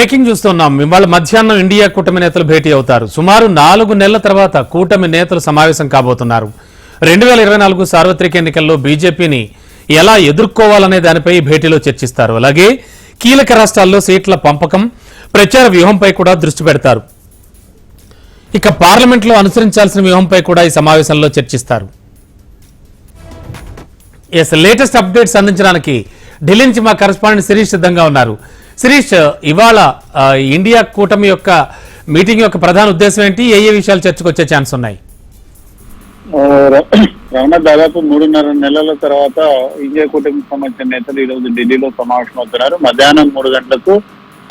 Breaking చూస్తున్నాం. ఇవాళ మధ్యాహ్నం ఇండియా కూటమి నేతలు భేటీ అవుతారు. సుమారు 4 నెలల తర్వాత కూటమి నేతలు సమావేశం కాబోతున్నారు. 2024 సార్వత్రిక ఎన్నికల్లో బీజేపీని ఎలా ఎదుర్కోవాలనే దానిపై భేటీలో చర్చిస్తారు. అలాగే కీలక రాష్ట్రాల్లో సీట్ల పంపకం, ప్రచార వ్యూహంపై కూడా దృష్టి పెడతారు. ఇక పార్లమెంట్లో అనుసరించాల్సిన వ్యూహంపై కూడా ఈ సమావేశంలో చర్చిస్తారు. లేటెస్ట్ అప్డేట్స్ అందించడానికి ఢిల్లీ నుంచి మా కరెస్పాండెంట్ శిరీష్ సిద్ధంగా ఉన్నారు. శిరీష్, ఇవాళ ఇండియా కూటమి యొక్క మీటింగ్ యొక్క ప్రధాన ఉద్దేశం ఏంటి? ఏ విషయాలు చర్చకు వచ్చే ఛాన్స్ ఉన్నాయి? రమణ, దాదాపు 3.5 నెలల తర్వాత ఇండియా కూటమికి సంబంధించిన నేతలు ఈ రోజు ఢిల్లీలో సమావేశం అవుతున్నారు. మధ్యాహ్నం 3 గంటలకు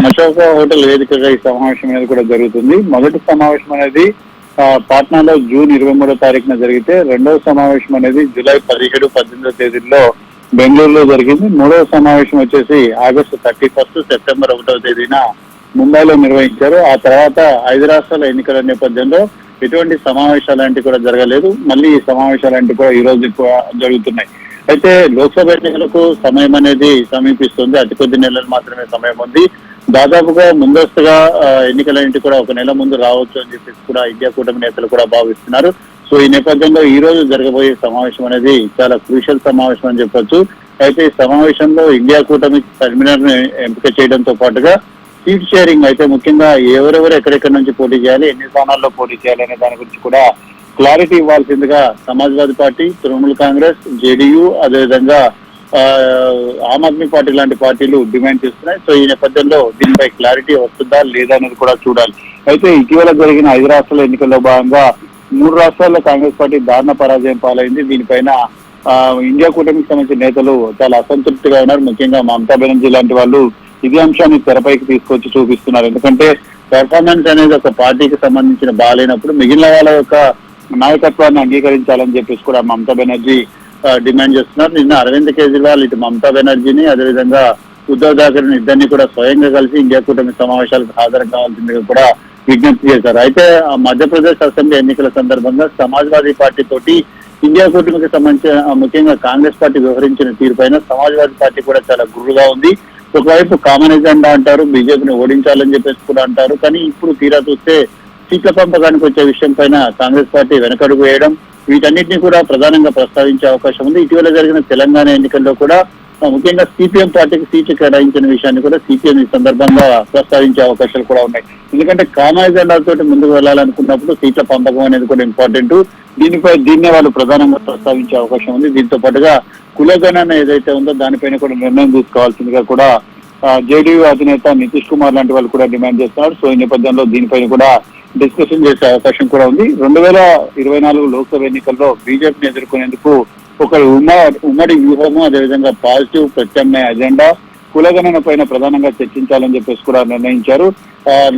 అశోక హోటల్ వేదికగా ఈ సమావేశం అనేది కూడా జరుగుతుంది. మొదటి సమావేశం అనేది పాట్నాలో జూన్ 23వ తారీఖున జరిగితే, రెండవ సమావేశం అనేది జూలై 17, 18 తేదీల్లో బెంగళూరులో జరిగింది. మూడవ సమావేశం వచ్చేసి ఆగస్టు 31, సెప్టెంబర్ 1వ తేదీన ముంబైలో నిర్వహించారు. ఆ తర్వాత 5 రాష్ట్రాల ఎన్నికల నేపథ్యంలో ఎటువంటి సమావేశాలంటివి కూడా జరగలేదు. మళ్ళీ ఈ సమావేశాలంటివి కూడా ఈ రోజు జరుగుతున్నాయి. అయితే లోక్సభ ఎన్నికలకు సమయం అనేది సమీపిస్తుంది. అతి కొద్ది నెలలు మాత్రమే సమయం ఉంది. దాదాపుగా ముందస్తుగా ఎన్నికలన్నింటి కూడా 1 నెల ముందు రావచ్చు అని చెప్పేసి కూడా ఇండియా కూటమి నేతలు కూడా భావిస్తున్నారు. సో ఈ నేపథ్యంలో ఈ రోజు జరగబోయే సమావేశం అనేది చాలా క్రూషియల్ సమావేశం అని చెప్పొచ్చు. అయితే ఈ సమావేశంలో ఇండియా కూటమి కన్వీనర్ ని ఎంపిక చేయడంతో పాటుగా సీట్ షేరింగ్, అయితే ముఖ్యంగా ఎవరెవరు ఎక్కడెక్కడి నుంచి పోటీ చేయాలి, ఎన్ని స్థానాల్లో పోటీ చేయాలి అనే దాని గురించి కూడా క్లారిటీ ఇవ్వాల్సిందిగా సమాజ్వాదీ పార్టీ, తృణమూల్ కాంగ్రెస్, జేడీయూ, అదేవిధంగా ఆమ్ ఆద్మీ పార్టీ లాంటి పార్టీలు డిమాండ్ చేస్తున్నాయి. సో ఈ నేపథ్యంలో దీనిపై క్లారిటీ వస్తుందా లేదా అనేది కూడా చూడాలి. అయితే ఇటీవల జరిగిన 5 రాష్ట్రాల ఎన్నికల్లో భాగంగా 3 రాష్ట్రాల్లో కాంగ్రెస్ పార్టీ దారుణ పరాజయం పాలైంది. దీనిపైన ఇండియా కూటమికి సంబంధించిన నేతలు చాలా అసంతృప్తిగా ఉన్నారు. ముఖ్యంగా మమతా బెనర్జీ లాంటి వాళ్ళు ఇదే అంశాన్ని తెరపైకి తీసుకొచ్చి చూపిస్తున్నారు. ఎందుకంటే పెర్ఫార్మెన్స్ అనేది ఒక పార్టీకి సంబంధించిన బాగాలేనప్పుడు మిగిలిన వాళ్ళ యొక్క నాయకత్వాన్ని అంగీకరించాలని చెప్పేసి కూడా మమతా బెనర్జీ డిమాండ్ చేస్తున్నారు. నిన్న అరవింద్ కేజ్రీవాల్ ఇటు మమతా బెనర్జీని, అదేవిధంగా ఉద్ధవ్ ఠాకరేని ఇద్దరిని కూడా స్వయంగా కలిసి ఇండియా కూటమి సమావేశాలకు హాజరు కావాల్సిందిగా కూడా విజ్ఞప్తి చేశారు. అయితే మధ్యప్రదేశ్ అసెంబ్లీ ఎన్నికల సందర్భంగా సమాజ్వాదీ పార్టీ తోటి ఇండియా కూటమికి సంబంధించిన ముఖ్యంగా కాంగ్రెస్ పార్టీ వ్యవహరించిన తీరుపైన సమాజ్వాదీ పార్టీ కూడా చాలా గుర్రుగా ఉంది. ఒకవైపు కామన్ ఎజెండా అంటారు, బీజేపీని ఓడించాలని చెప్పేసి కూడా అంటారు. కానీ ఇప్పుడు తీరా చూస్తే సీట్ల పంపకానికి వచ్చే విషయం పైన కాంగ్రెస్ పార్టీ వెనకడుగు వేయడం, వీటన్నిటిని కూడా ప్రధానంగా ప్రస్తావించే అవకాశం ఉంది. ఇటీవల జరిగిన తెలంగాణ ఎన్నికల్లో కూడా ముఖ్యంగా సిపిఎం పార్టీకి సీట్లు కేటాయించిన విషయాన్ని కూడా సిపిఎం ఈ సందర్భంగా ప్రస్తావించే అవకాశాలు కూడా ఉన్నాయి. ఎందుకంటే కామన్ ఎజెండాలతో ముందుకు వెళ్లాలనుకున్నప్పుడు సీట్ల పంపకం అనేది కూడా ఇంపార్టెంట్. దీన్నే వాళ్ళు ప్రధానంగా ప్రస్తావించే అవకాశం ఉంది. దీంతో పాటుగా కులగణన ఏదైతే ఉందో దానిపైన కూడా నిర్ణయం తీసుకోవాల్సిందిగా కూడా జేడీయూ అధినేత నితీష్ కుమార్ లాంటి వాళ్ళు కూడా డిమాండ్ చేస్తున్నారు. సో ఈ నేపథ్యంలో దీనిపైన కూడా డిస్కషన్ చేసే అవకాశం కూడా ఉంది. 2024 లోక్సభ ఎన్నికల్లో బీజేపీని ఎదుర్కొనేందుకు ఒక ఉమ్మడి వ్యూహము, అదేవిధంగా పాజిటివ్ ప్రత్యామ్నాయ అజెండా, కులగణన పైన ప్రధానంగా చర్చించాలని చెప్పేసి కూడా నిర్ణయించారు.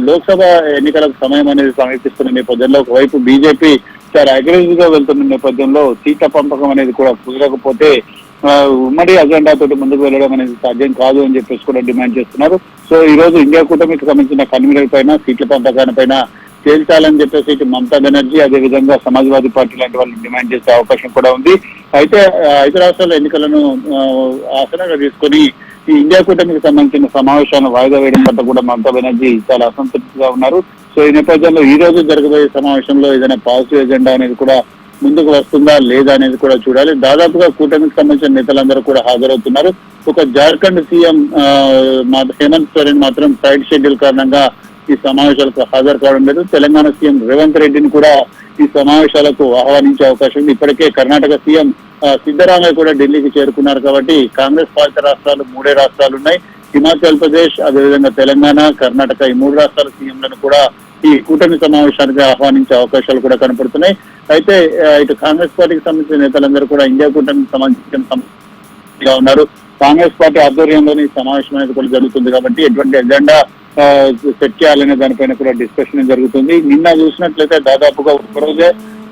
లోక్సభ ఎన్నికలకు సమయం అనేది సమీపిస్తున్న నేపథ్యంలో ఒకవైపు బీజేపీ చాలా అగ్రెసివ్ గా వెళ్తున్న నేపథ్యంలో సీట్ల పంపకం అనేది కూడా కుదరకపోతే ఉమ్మడి అజెండా తోటి ముందుకు వెళ్ళడం అనేది సాధ్యం కాదు అని చెప్పేసి కూడా డిమాండ్ చేస్తున్నారు. సో ఈ రోజు ఇండియా కూటమికి సంబంధించిన కన్వీనర్ పైన సీట్ల పంపకాల పైన తేల్చాలని చెప్పేసి ఇటు మమతా బెనర్జీ, అదేవిధంగా సమాజ్వాదీ పార్టీ లాంటి వాళ్ళు డిమాండ్ చేసే అవకాశం కూడా ఉంది. అయితే 5 రాష్ట్రాల ఎన్నికలను ఆసనంగా తీసుకొని ఈ ఇండియా కూటమికి సంబంధించిన సమావేశాలను వాయిదా వేయడం పట్ల కూడా మమతా బెనర్జీ చాలా అసంతృప్తిగా ఉన్నారు. సో ఈ నేపథ్యంలో ఈ రోజు జరగబోయే సమావేశంలో ఏదైనా పాజిటివ్ ఎజెండా అనేది కూడా ముందుకు వస్తుందా లేదా అనేది కూడా చూడాలి. దాదాపుగా కూటమికి సంబంధించిన నేతలందరూ కూడా హాజరవుతున్నారు. ఒక జార్ఖండ్ సీఎం హేమంత్ సోరెన్ మాత్రం సైడ్ షెడ్యూల్ కారణంగా ఈ సమావేశాలకు హాజరు కావడం లేదు. తెలంగాణ సీఎం రేవంత్ రెడ్డిని కూడా ఈ సమావేశాలకు ఆహ్వానించే అవకాశం ఉంది. ఇప్పటికే కర్ణాటక సీఎం సిద్ధరామయ్య కూడా ఢిల్లీకి చేరుకున్నారు. కాబట్టి కాంగ్రెస్ పాలిత రాష్ట్రాలు 3 రాష్ట్రాలు ఉన్నాయి. హిమాచల్ ప్రదేశ్, అదేవిధంగా తెలంగాణ, కర్ణాటక, ఈ 3 రాష్ట్రాల సీఎంలను కూడా ఈ కూటమి సమావేశానికి ఆహ్వానించే అవకాశాలు కూడా కనపడుతున్నాయి. అయితే ఇటు కాంగ్రెస్ పార్టీకి సంబంధించిన నేతలందరూ కూడా ఇండియా కూటమికి సంబంధించిన ఉన్నారు. కాంగ్రెస్ పార్టీ ఆధ్వర్యంలోని సమావేశం అనేది కూడా జరుగుతుంది. కాబట్టి ఎటువంటి ఎజెండా సెట్ చేయాలనే దానిపైన కూడా డిస్కషన్ జరుగుతుంది. నిన్న చూసినట్లయితే దాదాపుగా ఒకరోజే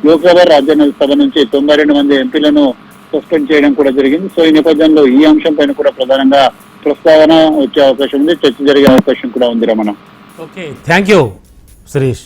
లోక్సభ, రాజ్యసభ సభ నుంచి 92 మంది ఎంపీలను సస్పెండ్ చేయడం కూడా జరిగింది. సో ఈ నేపథ్యంలో ఈ అంశం పైన కూడా ప్రధానంగా ప్రస్తావన వచ్చే అవకాశం ఉంది, చర్చ జరిగే అవకాశం కూడా ఉంది. Ramana, okay, thank you Sirish.